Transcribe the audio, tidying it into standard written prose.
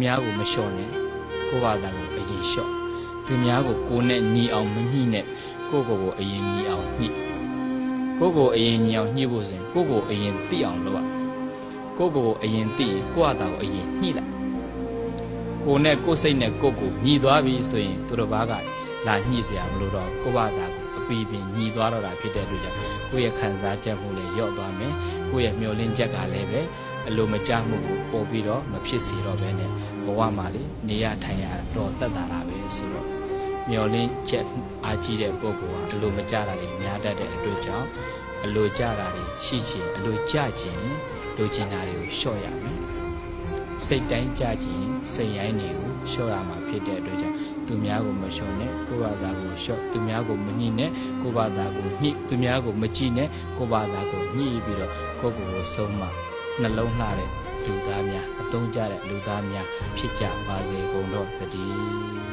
များကိုမလျှော့နဲ့ကိုယ့်ဘာသာကိုအရင်လျှော့သူများကိုကိုယ်နဲ့ညီအောင်မညှိနဲ့ကိုယ့်ကိုယ်အရင်ညီအောင်ညှိကိုယ့်ကိုယ်အရင်ညီအောင်ညှိဖို့ဆိုရင်ကိုယ့်ကိုယ်အရင်သိအောင်လုပ်ရကိုယ့်ကိုယ်အရင်သိရင်ကိုယ့်ဘာသာကိုအရင်ညှိလိုက်ကိုယ်နဲ့ကိုယ်စိတ်နဲ့ကိုယ့်ကိုညီသွားပြီဆိုရင်သူတို့ဘာကလာညှိเสียမလို့တော့ကိုယ့်ဘာသာကိုအပီပင်ညီသွားတော့တာဖြစ်တဲ့အတွက်ကြောင့်ကိုယ့်ရဲ့ခံစားချက်မှုလည်းရော့သွားမယ်ကိုယ့်ရဲ့မျှော်လင့်ချက်ကလည်းပဲအလိုမကျမှုကိုပေါ်ပြီးတော့မဖြစ်စေတော့ဘဲနဲ့ဘဝမှာလေနေရထိုင်ရတော့တတ်တာပဲဆိုတော့မျောလင်းချက်အားကြီးတဲ့ပုဂ္ဂိုလ်ကအလိုမကျတာတွေများတတ်တဲ့အတွက်ကြောင့်အလိုကျတာတွေရှိချင်အလိုကျခြင်းလိုချင်တာတွေကိုလျှော့ရမယ်စိတ်တိုင်းကြခြင်းစိတ်ရိုင်းတွေကိုလျှော့ရမှာဖြစ်တဲ့အတွက်ကြောင့်သူများကိုမလျှော့နဲ့ကိုယ့်ဘာသာကိုလျှော့သူများကိုမညှိနဲ့ကိုယ့်ဘာသာကိုညှိသူများကိုမကြည့်နဲ့ကိုယ့်ဘာသာကိုညှိပြီးတော့ကိုယ့်ကိုယ်ကိုဆုံးမနှလုံးလှတဲ့လူသားများအသုံးကျတဲ့လူသားများဖြစ်ကြပါစေကုန်တော့သတည်း